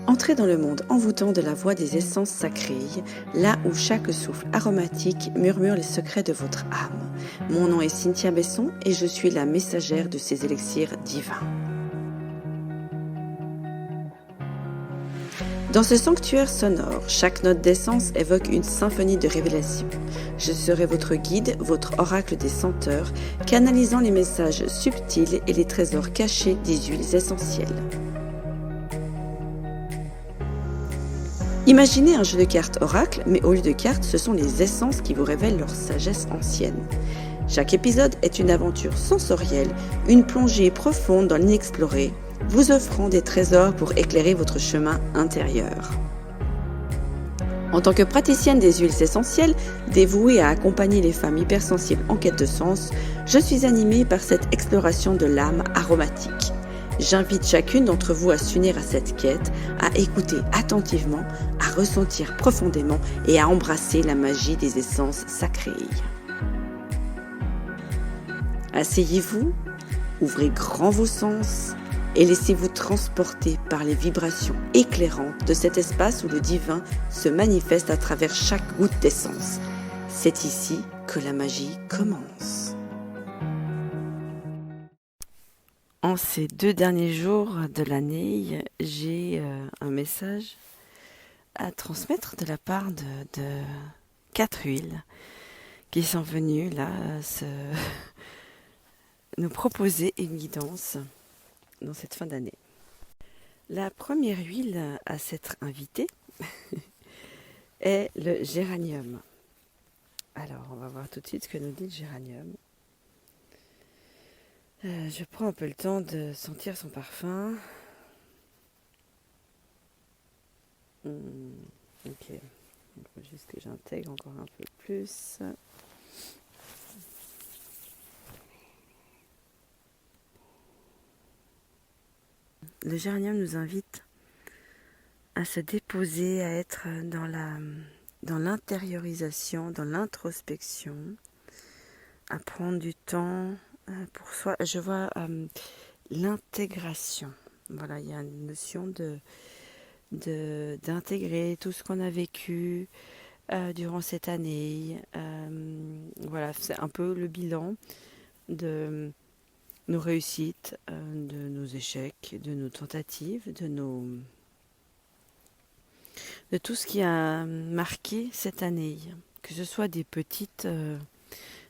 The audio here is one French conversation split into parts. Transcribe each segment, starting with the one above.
Entrez dans le monde envoûtant de la voix des essences sacrées, là où chaque souffle aromatique murmure les secrets de votre âme. Mon nom est Cynthia Besson et je suis la messagère de ces élixirs divins. Dans ce sanctuaire sonore, chaque note d'essence évoque une symphonie de révélation. Je serai votre guide, votre oracle des senteurs, canalisant les messages subtils et les trésors cachés des huiles essentielles. Imaginez un jeu de cartes oracle, mais au lieu de cartes, ce sont les essences qui vous révèlent leur sagesse ancienne. Chaque épisode est une aventure sensorielle, une plongée profonde dans l'inexploré, vous offrant des trésors pour éclairer votre chemin intérieur. En tant que praticienne des huiles essentielles, dévouée à accompagner les femmes hypersensibles en quête de sens, je suis animée par cette exploration de l'âme aromatique. J'invite chacune d'entre vous à s'unir à cette quête, à écouter attentivement, à ressentir profondément et à embrasser la magie des essences sacrées. Asseyez-vous, ouvrez grand vos sens et laissez-vous transporter par les vibrations éclairantes de cet espace où le divin se manifeste à travers chaque goutte d'essence. C'est ici que la magie commence. En ces 2 derniers jours de l'année, j'ai un message à transmettre de la part de 4 huiles qui sont venues là nous proposer une guidance dans cette fin d'année. La première huile à s'être invitée est le géranium. Alors, on va voir tout de suite ce que nous dit le géranium. Je prends un peu le temps de sentir son parfum. Ok, il faut juste que j'intègre encore un peu plus. Le géranium nous invite à se déposer, à être dans l'intériorisation, dans l'introspection, à prendre du temps pour soi. Je vois l'intégration. Voilà, il y a une notion d'intégrer tout ce qu'on a vécu durant cette année. Voilà, c'est un peu le bilan de nos réussites, de nos échecs, de nos tentatives, de tout ce qui a marqué cette année, que ce soit des petites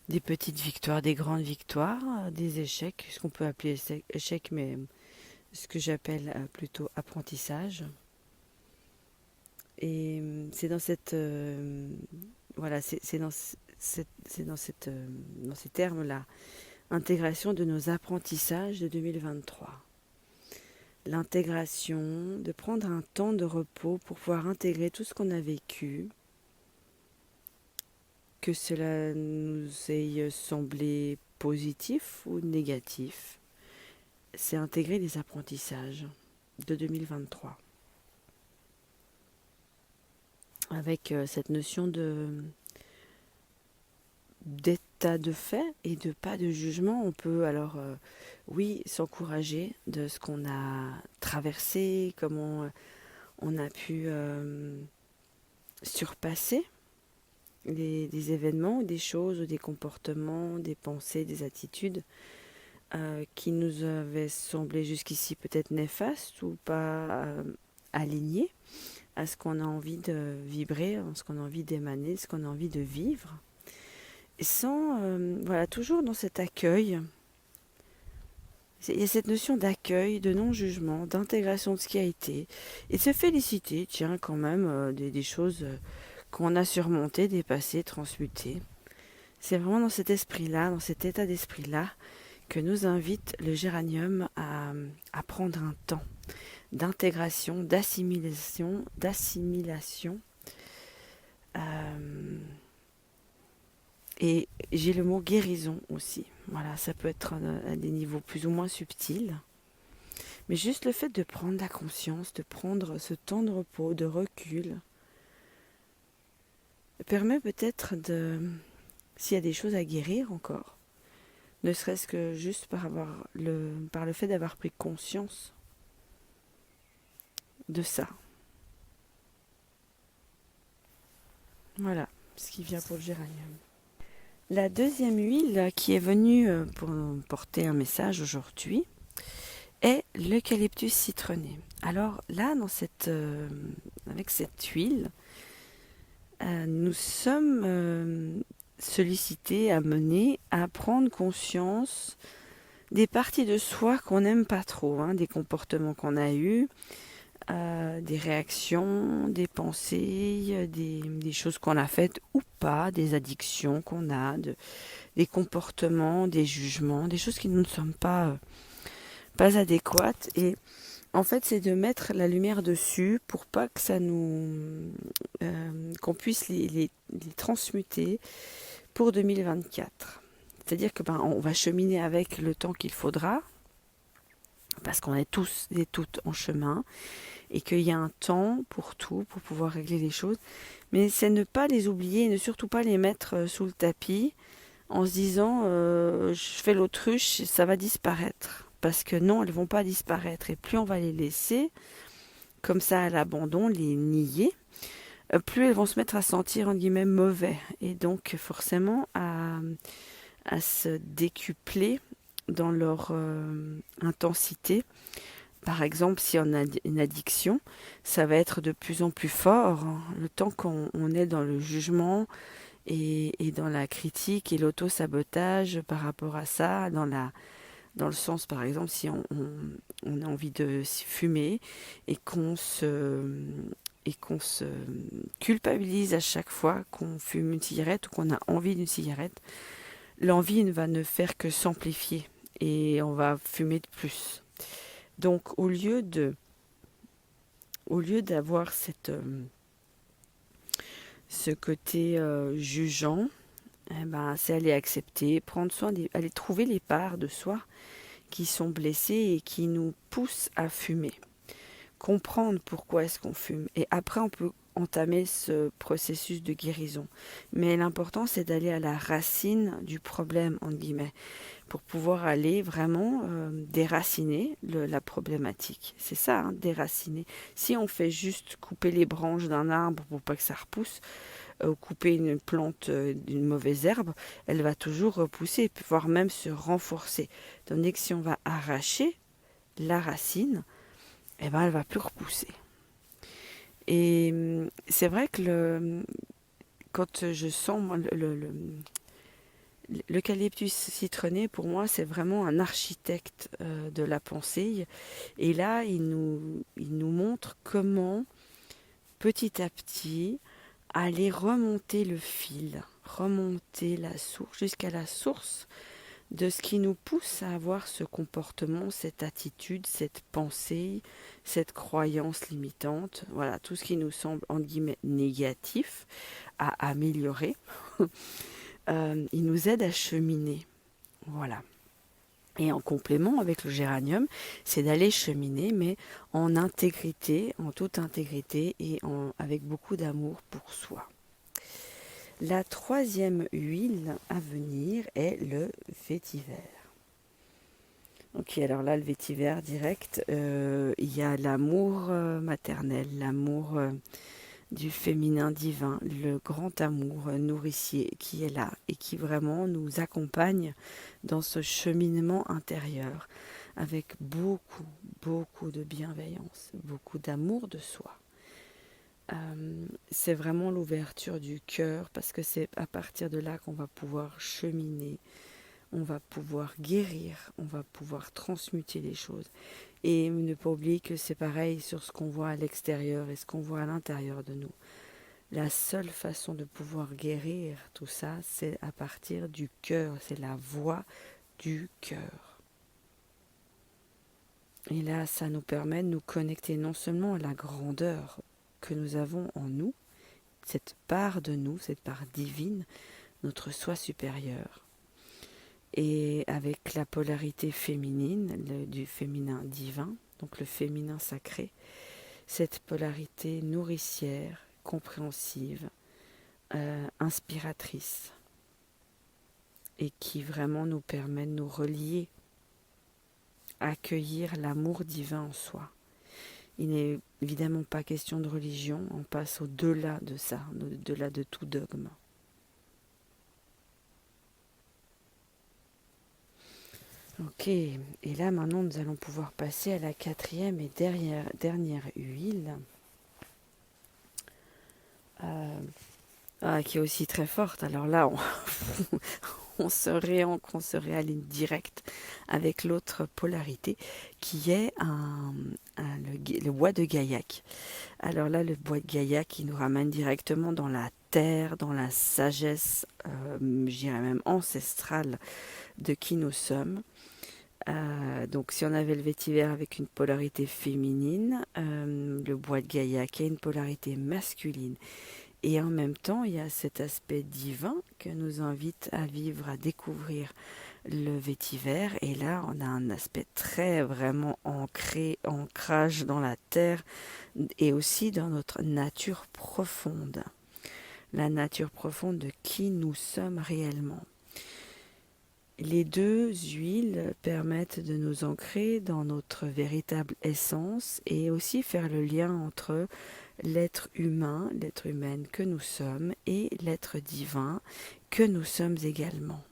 victoires, des grandes victoires, des échecs, ce qu'on peut appeler échecs, mais ce que j'appelle plutôt apprentissage. Et c'est dans cette voilà, c'est dans ces termes-là, intégration de nos apprentissages de 2023. L'intégration, de prendre un temps de repos pour pouvoir intégrer tout ce qu'on a vécu, que cela nous ait semblé positif ou négatif. C'est intégrer les apprentissages de 2023. Avec cette notion d'état de fait et de pas de jugement, on peut alors, oui, s'encourager de ce qu'on a traversé, comment on a pu surpasser des événements, des choses, des comportements, des pensées, des attitudes qui nous avaient semblé jusqu'ici peut-être néfastes ou pas alignés à ce qu'on a envie de vibrer, à ce qu'on a envie d'émaner, ce qu'on a envie de vivre. Et sans, voilà, toujours dans cet accueil. Il y a cette notion d'accueil, de non-jugement, d'intégration de ce qui a été, et de se féliciter, tiens, quand même, des choses qu'on a surmontées, dépassées, transmutées. C'est vraiment dans cet esprit-là, dans cet état d'esprit-là, que nous invite le géranium à prendre un temps d'intégration, d'assimilation, et j'ai le mot guérison aussi. Voilà, ça peut être à des niveaux plus ou moins subtils. Mais juste le fait de prendre la conscience, de prendre ce temps de repos, de recul, permet peut-être s'il y a des choses à guérir encore, ne serait-ce que juste par le fait d'avoir pris conscience de ça. Voilà ce qui vient pour le géranium. La deuxième huile qui est venue pour porter un message aujourd'hui est l'eucalyptus citronné. Alors là, avec cette huile, nous sommes sollicités, amenés à prendre conscience des parties de soi qu'on n'aime pas trop, hein, des comportements qu'on a eus, des réactions, des pensées, des choses qu'on a faites ou pas, des addictions qu'on a, des comportements, des jugements, des choses qui ne nous sont pas adéquates. Et en fait, c'est de mettre la lumière dessus pour pas que ça qu'on puisse les transmuter pour 2024. C'est-à-dire que on va cheminer avec le temps qu'il faudra, parce qu'on est tous et toutes en chemin, et qu'il y a un temps pour tout, pour pouvoir régler les choses. Mais c'est ne pas les oublier, et ne surtout pas les mettre sous le tapis, en se disant je fais l'autruche, ça va disparaître. Parce que non, elles vont pas disparaître. Et plus on va les laisser comme ça à l'abandon, les nier, plus elles vont se mettre à sentir, en guillemets, mauvais. Et donc forcément à se décupler dans leur intensité. Par exemple, si on a une addiction, ça va être de plus en plus fort, hein, le temps qu'on est dans le jugement et dans la critique et l'auto-sabotage par rapport à ça, dans le sens, par exemple, si on a envie de fumer et qu'on se culpabilise à chaque fois qu'on fume une cigarette ou qu'on a envie d'une cigarette, l'envie ne va ne faire que s'amplifier et on va fumer de plus. Donc au lieu d'avoir ce côté jugeant, eh ben, c'est aller accepter, prendre soin, aller trouver les parts de soi qui sont blessées et qui nous poussent à fumer. Comprendre pourquoi est-ce qu'on fume. Et après, on peut entamer ce processus de guérison. Mais l'important, c'est d'aller à la racine du problème, entre guillemets, pour pouvoir aller vraiment déraciner la problématique. C'est ça, hein, déraciner. Si on fait juste couper les branches d'un arbre pour pas que ça repousse, ou couper une plante d'une mauvaise herbe, elle va toujours repousser, voire même se renforcer. Tandis que si on va arracher la racine, eh ben, elle va plus repousser. Et c'est vrai que quand je sens moi, l'eucalyptus citronné, pour moi, c'est vraiment un architecte de la pensée. Et là, il nous montre comment, petit à petit, aller remonter le fil, remonter la source, jusqu'à la source de ce qui nous pousse à avoir ce comportement, cette attitude, cette pensée, cette croyance limitante, voilà, tout ce qui nous semble, en guillemets, négatif à améliorer. Il nous aide à cheminer, voilà. Et en complément avec le géranium, c'est d'aller cheminer, mais en intégrité, en toute intégrité et avec beaucoup d'amour pour soi. La troisième huile à venir est le vétiver. Ok, alors là, le vétiver direct, il y a l'amour maternel, l'amour du féminin divin, le grand amour nourricier qui est là et qui vraiment nous accompagne dans ce cheminement intérieur avec beaucoup, beaucoup de bienveillance, beaucoup d'amour de soi. C'est vraiment l'ouverture du cœur parce que c'est à partir de là qu'on va pouvoir cheminer, on va pouvoir guérir, on va pouvoir transmuter les choses. Et ne pas oublier que c'est pareil sur ce qu'on voit à l'extérieur et ce qu'on voit à l'intérieur de nous. La seule façon de pouvoir guérir tout ça, c'est à partir du cœur, c'est la voix du cœur. Et là, ça nous permet de nous connecter non seulement à la grandeur que nous avons en nous, cette part de nous, cette part divine, notre soi supérieur, et avec la polarité féminine, du féminin divin, donc le féminin sacré, cette polarité nourricière, compréhensive, inspiratrice, et qui vraiment nous permet de nous relier, accueillir l'amour divin en soi. Il n'est évidemment pas question de religion, on passe au-delà de ça, au-delà de tout dogme. Ok, et là maintenant nous allons pouvoir passer à la quatrième et dernière huile, qui est aussi très forte. Alors là, on serait en ligne directe avec l'autre polarité, qui est le bois de Gaillac. Alors là, le bois de Gaillac, qui nous ramène directement dans la terre, dans la sagesse, je dirais même ancestrale de qui nous sommes. Donc si on avait le vétiver avec une polarité féminine, le bois de Gaillac a une polarité masculine. Et en même temps, il y a cet aspect divin que nous invite à vivre, à découvrir le vétiver. Et là, on a un aspect très vraiment ancrage dans la terre et aussi dans notre nature profonde. La nature profonde de qui nous sommes réellement. Les deux huiles permettent de nous ancrer dans notre véritable essence et aussi faire le lien entre l'être humain, l'être humaine que nous sommes et l'être divin que nous sommes également.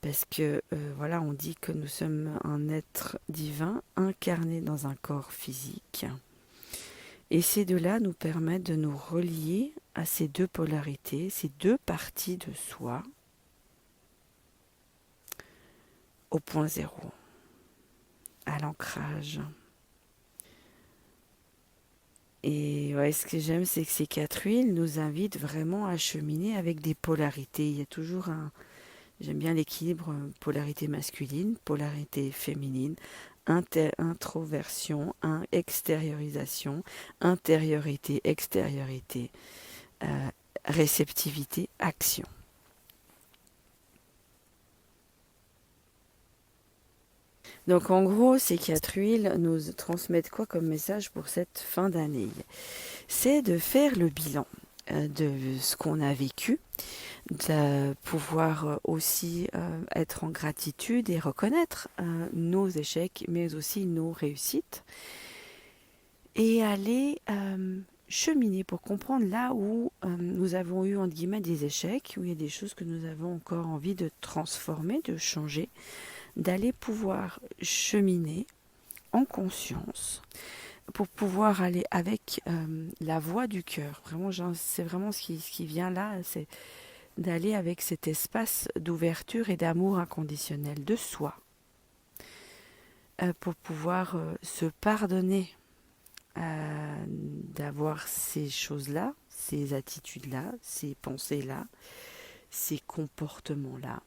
Parce que voilà, on dit que nous sommes un être divin incarné dans un corps physique. Et ces deux-là nous permettent de nous relier à ces deux polarités, ces deux parties de soi, au point zéro, à l'ancrage. Et ouais, ce que j'aime, c'est que ces quatre huiles nous invitent vraiment à cheminer avec des polarités. Il y a toujours j'aime bien l'équilibre polarité masculine, polarité féminine, introversion, extériorisation, intériorité, extériorité, réceptivité, action. Donc en gros, ces quatre huiles nous transmettent quoi comme message pour cette fin d'année? C'est de faire le bilan de ce qu'on a vécu, de pouvoir aussi être en gratitude et reconnaître nos échecs, mais aussi nos réussites, et aller cheminer pour comprendre là où nous avons eu entre guillemets des échecs, où il y a des choses que nous avons encore envie de transformer, de changer, d'aller pouvoir cheminer en conscience pour pouvoir aller avec la voix du cœur. Vraiment, c'est vraiment ce qui vient là, c'est d'aller avec cet espace d'ouverture et d'amour inconditionnel de soi pour pouvoir se pardonner d'avoir ces choses-là, ces attitudes-là, ces pensées-là, ces comportements-là.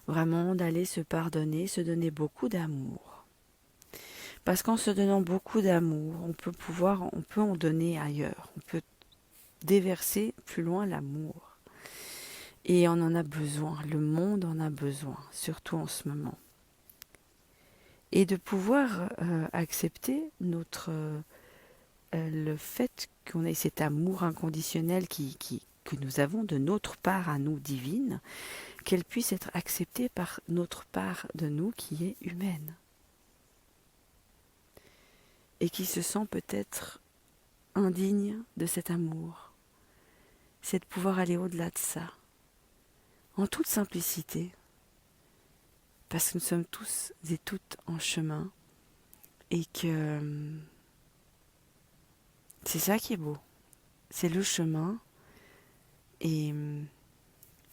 Vraiment d'aller se pardonner, se donner beaucoup d'amour. Parce qu'en se donnant beaucoup d'amour, on peut en donner ailleurs. On peut déverser plus loin l'amour. Et on en a besoin, le monde en a besoin, surtout en ce moment. Et de pouvoir accepter le fait qu'on ait cet amour inconditionnel que nous avons de notre part à nous divine, qu'elle puisse être acceptée par notre part de nous qui est humaine. Et qui se sent peut-être indigne de cet amour. C'est de pouvoir aller au-delà de ça, en toute simplicité, parce que nous sommes tous et toutes en chemin, et que c'est ça qui est beau, c'est le chemin, et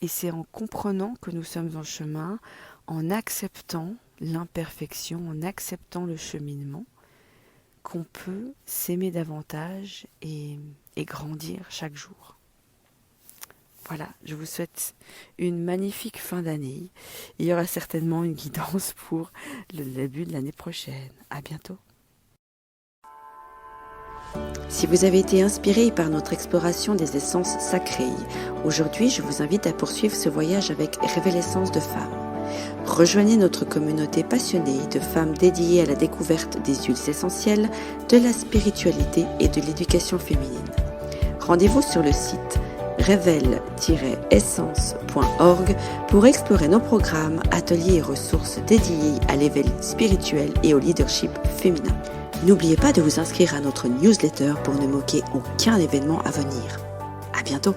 c'est en comprenant que nous sommes en chemin, en acceptant l'imperfection, en acceptant le cheminement, qu'on peut s'aimer davantage et grandir chaque jour. Voilà, je vous souhaite une magnifique fin d'année. Il y aura certainement une guidance pour le début de l'année prochaine. À bientôt. Si vous avez été inspiré par notre exploration des essences sacrées, aujourd'hui je vous invite à poursuivre ce voyage avec Révélessence de femmes. Rejoignez notre communauté passionnée de femmes dédiées à la découverte des huiles essentielles, de la spiritualité et de l'éducation féminine. Rendez-vous sur le site révèle-essence.org pour explorer nos programmes, ateliers et ressources dédiés à l'éveil spirituel et au leadership féminin. N'oubliez pas de vous inscrire à notre newsletter pour ne manquer aucun événement à venir. À bientôt!